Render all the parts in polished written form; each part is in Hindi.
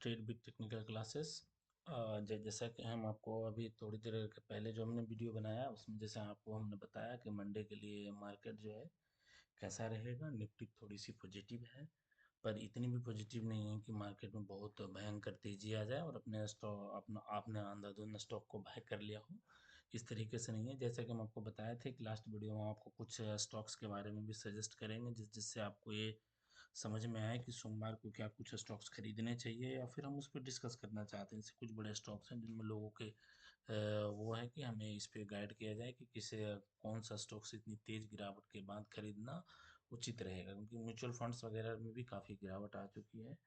Trade big technical classes. जैसा कि हम आपको अभी थोड़ी देर के पहले जो हमने वीडियो बनाया उसमें जैसे आपको हमने बताया कि मंडे के लिए मार्केट जो है कैसा रहेगा। निफ्टी थोड़ी सी पॉजिटिव है, पर इतनी भी पॉजिटिव नहीं है कि मार्केट में बहुत भयंकर तेजी आ जाए और अपने स्टॉक अपना आपने अंधाधुंध स्टॉक को बाय कर लिया हो। इस तरीके से नहीं है। जैसा कि हम आपको बताए थे कि लास्ट वीडियो में आपको कुछ स्टॉक्स के बारे में भी सजेस्ट करेंगे जिससे आपको ये समझ में आए कि सोमवार को क्या कुछ स्टॉक्स खरीदने चाहिए या फिर हम उस पर डिस्कस करना चाहते हैं। जैसे कुछ बड़े स्टॉक्स हैं जिनमें लोगों के वो है कि हमें इस पे गाइड किया जाए कि किसे कौन सा स्टॉक्स इतनी तेज गिरावट के बाद खरीदना उचित रहेगा, क्योंकि म्यूचुअल फंड्स वगैरह में भी काफ़ी गिरावट आ चुकी है।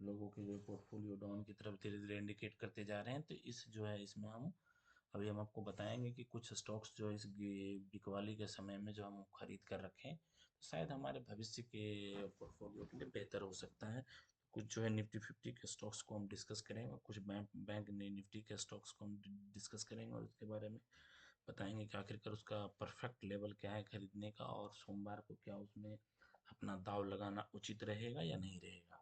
लोगों के जो पोर्टफोलियो डाउन की तरफ धीरे धीरे इंडिकेट करते जा रहे हैं। तो इस जो है इसमें अभी हम आपको बताएंगे कि कुछ स्टॉक्स जो इस बिकवाली के समय में जो हम खरीद कर रखें तो शायद हमारे भविष्य के पोर्टफोलियो के लिए बेहतर हो सकता है। कुछ जो है निफ्टी 50 के स्टॉक्स को हम डिस्कस करेंगे, कुछ बैंक बैंक निफ्टी के स्टॉक्स को हम डिस्कस करेंगे और उसके बारे में बताएंगे कि आखिरकार उसका परफेक्ट लेवल क्या है खरीदने का, और सोमवार को क्या उसमें अपना दाव लगाना उचित रहेगा या नहीं रहेगा।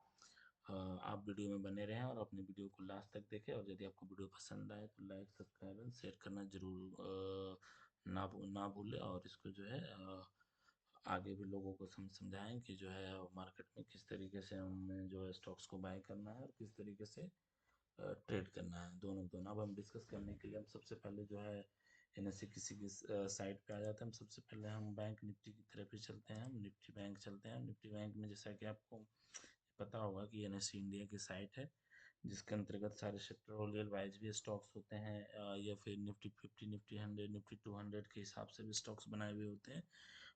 आप वीडियो में बने रहें और अपने वीडियो को लास्ट तक देखें, और यदि आपको वीडियो पसंद आए तो लाइक सब्सक्राइब एंड शेयर करना जरूर ना भूलें। और इसको जो है आगे भी लोगों को समझाएं कि जो है मार्केट में किस तरीके से हमें जो है स्टॉक्स को बाय करना है और किस तरीके से ट्रेड करना है। दोनों दोनों अब हम डिस्कस करने के लिए हम सबसे पहले जो है एनएससी किसी की साइट पे आ जाते हैं। हम सबसे पहले हम बैंक निफ्टी की तरफ ही चलते हैं, हम निफ्टी बैंक चलते हैं। निफ्टी बैंक में जैसा कि आपको पता होगा कि एनएससी इंडिया की साइट है जिसके अंतर्गत सारे सेक्टोरियल वाइज भी स्टॉक्स होते हैं, या फिर निफ्टी 50, निफ्टी 100, निफ्टी 200 के हिसाब से भी स्टॉक्स बनाए हुए होते हैं।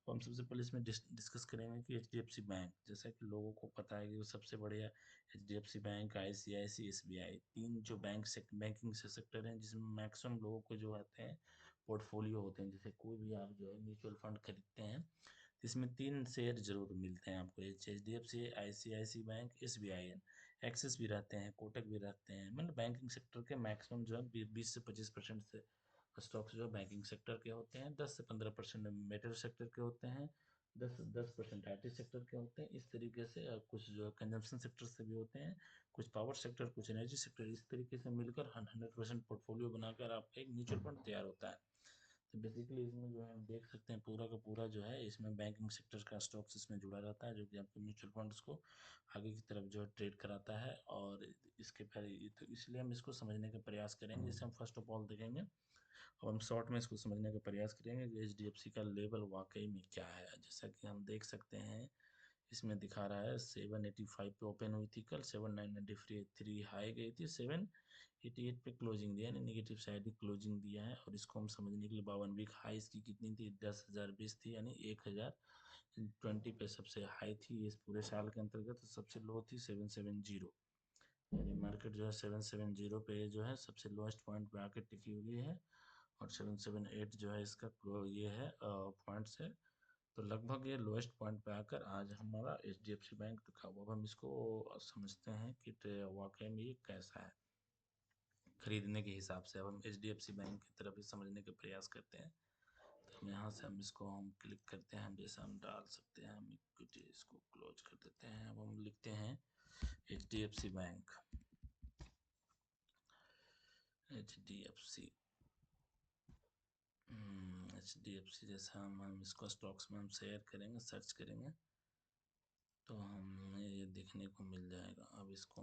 तो हम सबसे पहले इसमें डिस्कस करेंगे कि एचडीएफसी बैंक, जैसा कि लोगों को पता है कि वो सबसे बढ़िया एचडीएफसी बैंक, आईसीआईसी, एसबीआई, तीन जो बैंकिंग से सेक्टर हैं जिसमें मैक्सिमम लोगों को जो आते हैं पोर्टफोलियो होते हैं। जैसे कोई भी आप जो है म्यूचुअल फंड खरीदते हैं तो इसमें तीन शेयर जरूर मिलते हैं आपको, H D F C, ICICI bank, S B I N. Axis भी रहते हैं, कोटक भी रहते हैं। मतलब बैंकिंग सेक्टर के मैक्सिमम जो है 20 से 25% से स्टॉक्स जो बैंकिंग सेक्टर के होते हैं, 10 से 15% मेटल सेक्टर के होते हैं, 10% आईटी सेक्टर के होते हैं। इस तरीके से कुछ जो कंजम्पशन सेक्टर से भी होते हैं, कुछ पावर सेक्टर, कुछ एनर्जी सेक्टर। इस तरीके से मिलकर 100% पोर्टफोलियो बनाकर आपका एक म्यूचुअल फंड तैयार होता है। तो बेसिकली इसमें जो है हम देख सकते हैं पूरा का पूरा जो है इसमें बैंकिंग सेक्टर का स्टॉक्स इसमें जुड़ा रहता है, जो कि आपके म्यूचुअल फंड्स को आगे की तरफ जो है ट्रेड कराता है। और इसके पहले तो इसलिए हम इसको समझने का प्रयास करेंगे। जैसे हम फर्स्ट ऑफ ऑल देखेंगे, अब हम शॉर्ट में इसको समझने का प्रयास करेंगे कि एच डी एफ सी का लेवल वाकई में क्या है। जैसा कि हम देख सकते हैं इसमें दिखा रहा है 785 पे ओपन हुई थी कल, 7993 हाई गई थी, 788 पे क्लोजिंग दिया, यानी निगेटिव साइड ही क्लोजिंग दिया है। और इसको हम समझने के लिए 52 वीक हाई इसकी कितनी थी, 10,020 थी, यानी 1020 पे सबसे हाई थी इस पूरे साल के अंतर्गत। तो सबसे लो थी 770, यानी मार्केट जो है 770 पे जो है सबसे लोएस्ट पॉइंट पे आके टिकी हुई है। और 778 जो है इसका ये है पॉइंट्स है। तो लगभग ये लोएस्ट पॉइंट पे आकर आज हमारा H D F C bank रुका हुआ। अब हम इसको समझते हैं कि वाकई में ये कैसा है खरीदने के हिसाब से। अब हम H D F C bank की तरफ ही समझने का प्रयास करते हैं। तो हम यहाँ से हम इसको हम क्लिक करते हैं, हम जैसे हम डाल सकते हैं, हम इक्विटी इसको क्लोज कर देते हैं। अब हम लिखते हैं H D F C bank, H D F C, H D F C. जैसा हम इसको स्टॉक्स में हम शेयर करेंगे, सर्च करेंगे तो हमें ये देखने को मिल जाएगा। अब इसको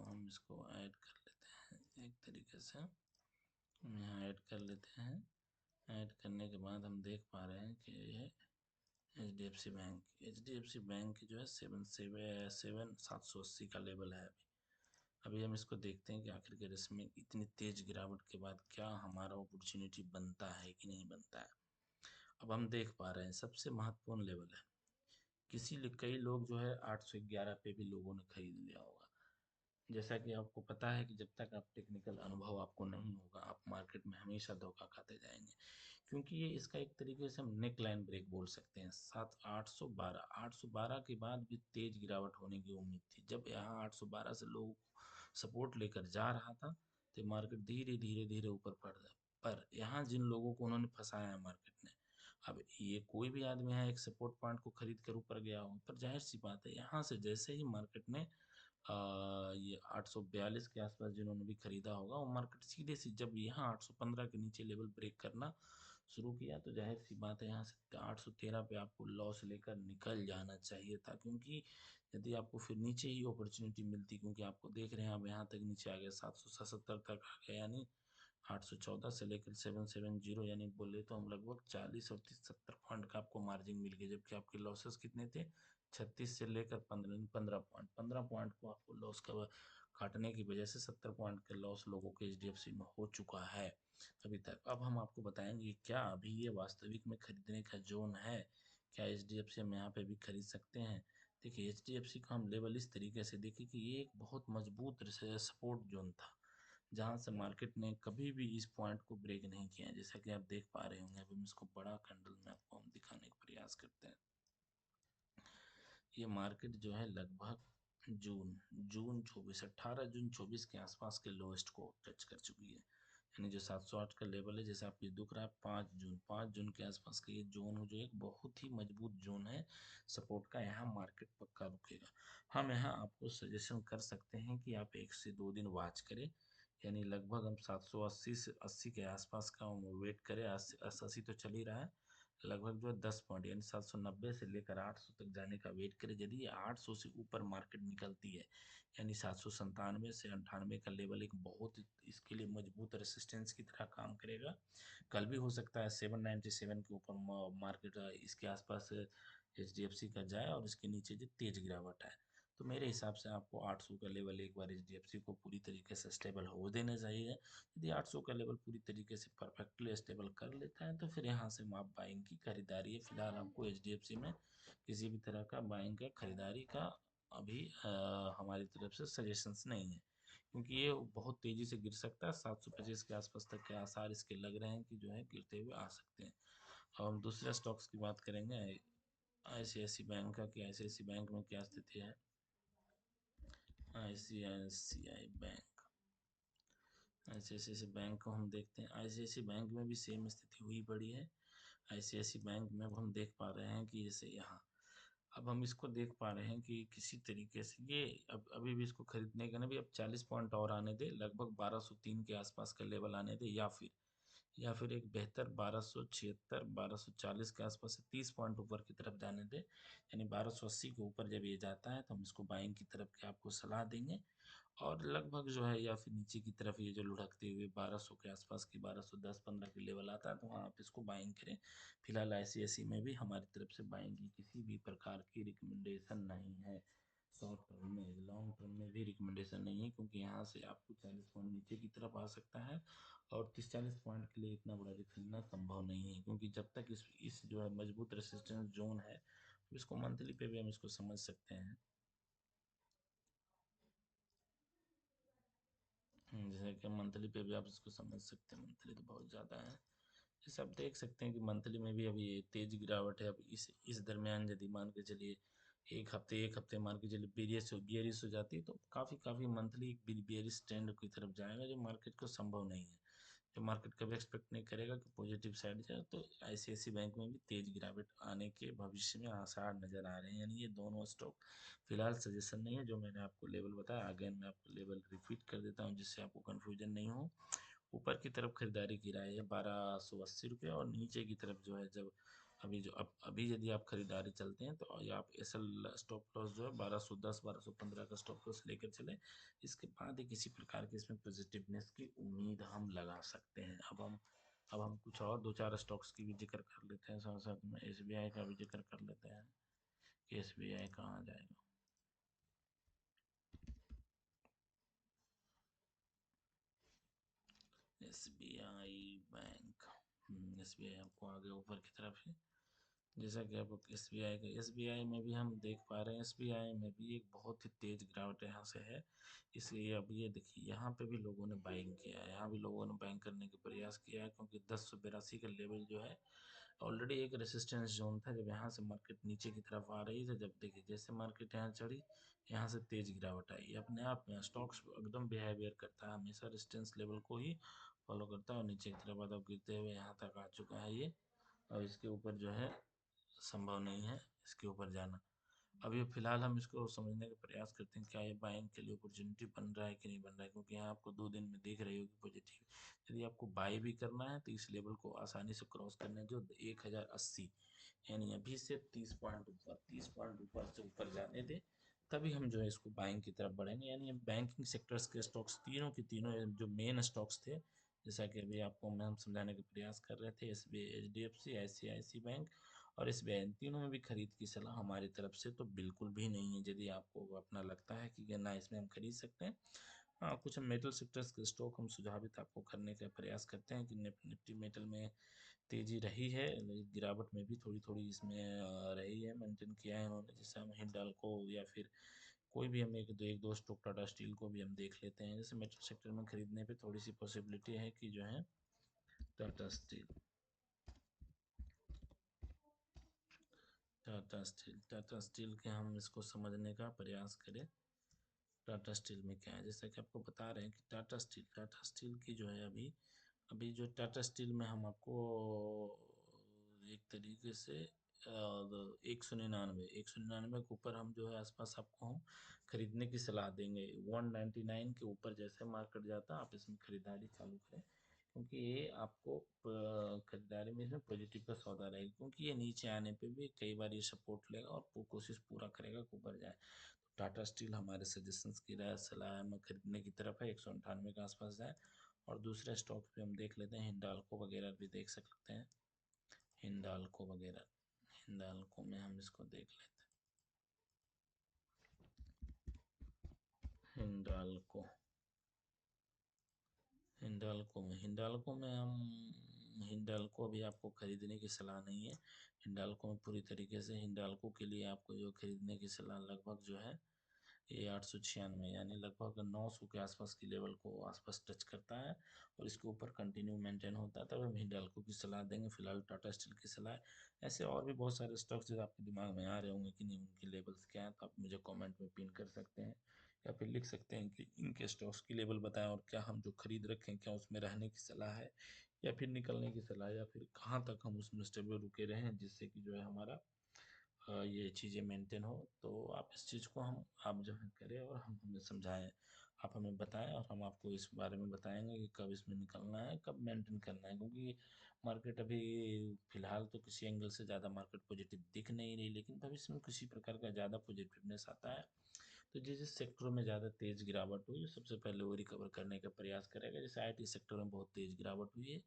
ऐड कर लेते हैं एक तरीके से, हम यहाँ ऐड कर लेते हैं। ऐड करने के बाद हम देख पा रहे हैं कि ये H D F C bank, H D F C bank की जो है 7,780 का लेवल है अभी। अभी हम इसको देखते हैं कि आखिरकार इसमें इतनी तेज गिरावट के बाद क्या हमारा अपॉर्चुनिटी बनता है कि नहीं बनता है। अब हम देख पा रहे हैं सबसे महत्वपूर्ण लेवल है, कई लोग जो है 811 पे भी लोगों ने खरीद लिया होगा। जैसा कि आपको पता है कि जब तक आप टेक्निकल अनुभव आपको नहीं होगा आप मार्केट में हमेशा धोखा खाते जाएंगे, क्योंकि ये इसका एक तरीके से हम नेक लाइन ब्रेक बोल सकते हैं। 812 के बाद भी तेज गिरावट होने की उम्मीद थी। जब यहाँ 812 से लोग सपोर्ट लेकर जा रहा था तो मार्केट धीरे धीरे धीरे ऊपर पड़ रहा। पर यहाँ जिन लोगों को उन्होंने फंसाया है मार्केट ने, अब ये कोई भी आदमी है एक सपोर्ट पॉइंट को खरीद कर ऊपर गया हो, पर जाहिर सी बात है यहाँ से जैसे ही मार्केट ने ये 842 के आसपास जिन्होंने भी खरीदा होगा, वो मार्केट सीधे से जब यहाँ 815 के नीचे लेवल ब्रेक करना शुरू किया तो जाहिर सी बात है यहाँ से 813 पे आपको लॉस लेकर निकल जाना चाहिए था, क्योंकि यदि आपको फिर नीचे ही अपॉर्चुनिटी मिलती, क्योंकि आपको देख रहे हैं अब यहाँ तक नीचे आ गया 777 तक आ गया, यानी 814 से लेकर 770, यानी बोले तो हम लगभग 40 और 70 पॉइंट का आपको मार्जिन मिल गया, जबकि आपके लॉसेस कितने थे 36 से लेकर 15 पॉइंट को आपको लॉस का काटने की वजह से 70 पॉइंट का लॉस लोगों के एचडीएफसी में हो चुका है अभी तक। अब हम आपको बताएंगे क्या अभी ये वास्तविक में खरीदने का जोन है, क्या एचडीएफसी हम यहाँ पे भी खरीद सकते हैं। देखिए एचडीएफसी का हम लेवल इस तरीके से देखें कि ये एक बहुत मजबूत सपोर्ट जोन था, जहाँ से मार्केट ने कभी भी इस पॉइंट को ब्रेक नहीं किया, जैसा कि आप देख पा रहे होंगे। अभी हम इसको बड़ा कैंडल में आपको हम दिखाने का प्रयास करते हैं। ये मार्केट जो है लगभग जून जून 24 18 जून 24 के आसपास के लोएस्ट को टच कर चुकी है, यानी जो 708 का लेवल है, जैसे आपको दिख रहा है 5 जून के आसपास का ये जोन जो एक बहुत ही मजबूत जोन है सपोर्ट का, यहाँ मार्केट पक्का रुकेगा। हम यहाँ आपको सजेशन कर सकते हैं कि आप 1 से 2 दिन वॉच करें, यानी लगभग हम 780 से 80 के आसपास का वेट करें। 80 तो चल ही रहा है, लगभग जो है 10 पॉइंट यानी 790 से लेकर 800 तक जाने का वेट करें। यदि ये 800 से ऊपर मार्केट निकलती है, यानी 797 से 98 का लेवल एक बहुत इसके लिए मजबूत रेसिस्टेंस की तरह काम करेगा। कल भी हो सकता है 797 के ऊपर मार्केट इसके आसपास एचडीएफसी का जाए और इसके नीचे जो तेज गिरावट है, तो मेरे हिसाब से आपको 800 का लेवल एक बार एचडीएफसी को पूरी तरीके से स्टेबल हो देना चाहिए। यदि 800 का लेवल पूरी तरीके से परफेक्टली स्टेबल कर लेता है तो फिर यहाँ से आप बाइंग की खरीदारी है। फिलहाल आपको एचडीएफसी में किसी भी तरह का बाइंग का खरीदारी का अभी हमारी तरफ से सजेशंस नहीं है, क्योंकि ये बहुत तेजी से गिर सकता है। 725 के आसपास तक के आसार इसके लग रहे हैं कि जो है गिरते हुए आ सकते हैं। अब हम दूसरे स्टॉक्स की बात करेंगे, आईसीआईसी बैंक का, कि आईसीआईसी बैंक में क्या स्थिति है। आईसीआईसीआई बैंक आईसीआईसी बैंक को हम देखते हैं। आईसीआईसी बैंक में भी सेम स्थिति हुई पड़ी है। आईसीआईसी बैंक में अब हम देख पा रहे हैं कि जैसे यहाँ अब हम इसको देख पा रहे हैं कि किसी तरीके से ये अब अभी भी इसको खरीदने का ना भी अब 40 पॉइंट और आने दे, लगभग 1203 के आसपास का लेवल आने दे, या फिर एक बेहतर 1276 1240 के आसपास से 30 पॉइंट ऊपर की तरफ जाने दे, यानी 1280 के ऊपर जब ये जाता है तो हम इसको बाइंग की तरफ की आपको सलाह देंगे। और लगभग जो है या फिर नीचे की तरफ ये जो लुढ़कते हुए 1200 के आसपास की 1210-15 के लेवल आता है तो वहाँ आप इसको बाइंग करें। फिलहाल आईसीआईसी में भी हमारी तरफ से बाइंग की किसी भी प्रकार की रिकमेंडेशन नहीं है। शॉर्ट टर्म में लॉन्ग टर्म में भी रिकमेंडेशन नहीं है, क्योंकि यहाँ से आपको 40 पॉइंट नीचे की तरफ आ सकता है और 30-40 पॉइंट के लिए इतना बड़ा रिस्क लेना संभव नहीं है, क्योंकि जब तक इस जो है मजबूत रेसिस्टेंस जोन है, इसको मंथली पे भी हम इसको समझ सकते हैं। जैसे कि मंथली पे भी आप इसको समझ सकते हैं, मंथली तो बहुत ज़्यादा है। जैसे आप देख सकते हैं कि मंथली में भी अभी तेज गिरावट है। अब इस दरमियान यदि मान के चलिए एक हफ्ते मान के चलिए बेरियस हो जाती है तो काफ़ी काफ़ी मंथली एक बेरियस ट्रेंड की तरफ जाएगा, जो मार्केट को संभव नहीं है, जो मार्केट कभी एक्सपेक्ट नहीं करेगा कि पॉजिटिव साइड जाए। तो आईसीआईसी बैंक में भी तेज गिरावट आने के भविष्य में आसार नज़र आ रहे हैं, यानी ये दोनों स्टॉक फिलहाल सजेशन नहीं है। जो मैंने आपको लेवल बताया, अगेन मैं आपको लेवल रिपीट कर देता हूँ जिससे आपको कन्फ्यूजन नहीं हो। ऊपर की तरफ खरीदारी की राय है 1280 रुपये, और नीचे की तरफ जो है जब अभी यदि आप खरीदारी चलते हैं तो या आप एसएल स्टॉप लॉस जो है 1210 1215 का स्टॉप लॉस लेकर चले। इसके बाद ही किसी प्रकार की इसमें पॉजिटिवनेस की उम्मीद हम लगा सकते हैं। अब हम कुछ और दो चार स्टॉक्स की भी जिक्र कर लेते हैं, साथ साथ में एसबीआई का भी जिक्र कर लेते हैं कि एसबीआई कहाँ जाएगा। एसबीआई बैंक, एसबीआई आपको आगे ऊपर की तरफ है, जैसा कि आप एसबीआई में भी हम देख पा रहे हैं। एसबीआई में भी एक बहुत ही तेज गिरावट यहाँ से है, इसलिए अब ये देखिए यहाँ पे भी लोगों ने बाइंग किया है, यहाँ भी लोगों ने बाइंग करने का प्रयास किया है, क्योंकि 1082 का लेवल जो है ऑलरेडी एक रेसिस्टेंस जोन था। जब यहाँ से मार्केट नीचे की तरफ आ रही थी, जब देखिए जैसे मार्केट यहाँ चढ़ी, यहाँ से तेज गिरावट आई, अपने आप में स्टॉक्स एकदम बिहेवियर करता है, हमेशा रेजिस्टेंस लेवल को ही फॉलो करता है और नीचे की तरफ अब गिरते हुए यहाँ तक आ चुका है ये। और इसके ऊपर जो है संभव नहीं है इसके ऊपर जाना। अभी फ़िलहाल हम इसको समझने का प्रयास करते हैं, क्या ये बाइंग के लिए अपॉर्चुनिटी बन रहा है कि नहीं बन रहा है, क्योंकि यहाँ आपको 2 दिन में दिख रही होगी पॉजिटिव। यदि आपको बाय भी करना है तो इस लेवल को आसानी से क्रॉस करने जो 1080, यानी अभी से 30 पॉइंट ऊपर से ऊपर जाने दें, तभी हम जो है इसको बाइंग की तरफ बढ़ेंगे। यानी बैंकिंग सेक्टर्स के स्टॉक्स तीनों के तीनों जो मेन स्टॉक्स थे, जैसा कि अभी आपको हम समझाने का प्रयास कर रहे थे, एसबीआई, एचडीएफसी, आईसीआईसी बैंक और एसबीआई, इन तीनों में भी खरीद की सलाह हमारी तरफ से तो बिल्कुल भी नहीं है। यदि आपको अपना लगता है कि ना इसमें हम खरीद सकते हैं, हाँ, कुछ हम मेटल सेक्टर्स के स्टॉक हम सुझावित आपको करने का प्रयास करते हैं कि निफ्टी मेटल में तेजी रही है, गिरावट में भी थोड़ी थोड़ी इसमें रही है, मेंटेन किया है इन्होंने। जैसे हम हिंडाल्को या फिर कोई भी हम एक दो स्टॉक टाटा स्टील को भी हम देख लेते हैं। जैसे मेटल सेक्टर में खरीदने पे थोड़ी सी पॉसिबिलिटी है कि जो है टाटा स्टील, टाटा स्टील के हम इसको समझने का प्रयास करें। टाटा स्टील में क्या है, जैसा कि आपको बता रहे हैं कि टाटा स्टील की जो है अभी अभी जो टाटा स्टील में हम आपको एक तरीके से 199 के ऊपर हम जो है आसपास आपको हम खरीदने की सलाह देंगे। 199 के ऊपर जैसे मार्केट जाता है आप इसमें खरीदारी चालू करें, क्योंकि ये आपको खरीदारी में इसमें पॉजिटिव का सौदा रहेगा, क्योंकि ये नीचे आने पे भी कई बार ये सपोर्ट लेगा और कोशिश पूरा करेगा कि ऊपर जाए। तो टाटा स्टील हमारे सजेशंस की राय सलाह में खरीदने की तरफ है, 198 के आसपास जाए। और दूसरे स्टॉक भी हम देख लेते हैं, हिंडाल्को वगैरह भी देख सकते हैं। हिंडाल्को वगैरह, हिंडाल्को में हम इसको देख लेते हैं। हिंडाल्को में हम हिंडाल्को अभी आपको खरीदने की सलाह नहीं है। हिंडाल्को में पूरी तरीके से हिंडाल्को के लिए आपको जो खरीदने की सलाह लगभग जो है ये 896, यानी लगभग 900 के आसपास की लेवल को आसपास टच करता है और इसके ऊपर कंटिन्यू मेंटेन होता है, तब हम हिंडाल्को की सलाह देंगे। फिलहाल टाटा स्टील की सलाह। ऐसे और भी बहुत सारे स्टॉक्स जो आपके दिमाग में आ रहे होंगे कि नहीं उनके लेवल्स क्या हैं, तो आप मुझे कमेंट में पिन कर सकते हैं या फिर लिख सकते हैं कि इनके स्टॉक्स की लेवल बताएं और क्या हम जो खरीद रखें क्या उसमें रहने की सलाह है या फिर निकलने की सलाह, या फिर कहाँ तक हम उसमें स्टेबल रुके रहें जिससे कि जो है हमारा ये चीज़ें मेंटेन हो। तो आप इस चीज़ को हम आप जो है करें और हम हमें समझाएं, आप हमें बताएं और हम आपको इस बारे में बताएंगे कि कब इसमें निकलना है, कब मेंटेन करना है। क्योंकि मार्केट अभी फ़िलहाल तो किसी एंगल से ज़्यादा मार्केट पॉजिटिव दिख नहीं रही, लेकिन भविष्य में किसी प्रकार का ज़्यादा पॉजिटिवनेस आता है तो जिस जिस सेक्टरों में ज़्यादा तेज़ गिरावट हुई सबसे पहले वो रिकवर करने का प्रयास करेगा। जैसे आईटी सेक्टर में बहुत तेज़ गिरावट हुई है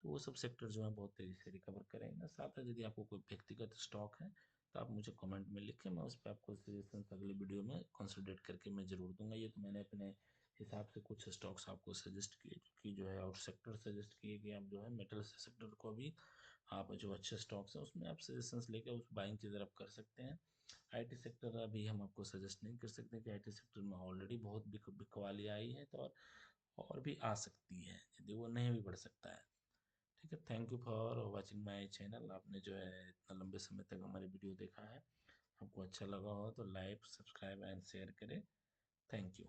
तो वो सब सेक्टर जो है बहुत तेज़ी से रिकवर करेंगे। साथ ही यदि आपको कोई व्यक्तिगत स्टॉक है तो आप मुझे कमेंट में लिखें, मैं उस पर आपको सजेशन अगली वीडियो में कंसल्टेट करके मैं ज़रूर दूंगा। ये तो मैंने अपने हिसाब से कुछ स्टॉक्स आपको सजेस्ट किए कि जो है, और सेक्टर सजेस्ट किए कि आप जो है मेटल सेक्टर को भी आप जो अच्छे स्टॉक्स हैं उसमें आप सजेशंस लेकर उस बाइंग की तरफ कर सकते हैं। आईटी सेक्टर अभी हम आपको सजेस्ट नहीं कर सकते कि आईटी सेक्टर में ऑलरेडी बहुत बिकवाली आई है, तो और भी आ सकती है यदि वो नहीं भी बढ़ सकता है। ठीक है, thank you for watching my channel. आपने जो है इतना लंबे समय तक हमारी वीडियो देखा है, आपको अच्छा लगा हो तो लाइक, सब्सक्राइब एंड शेयर करें। Thank you.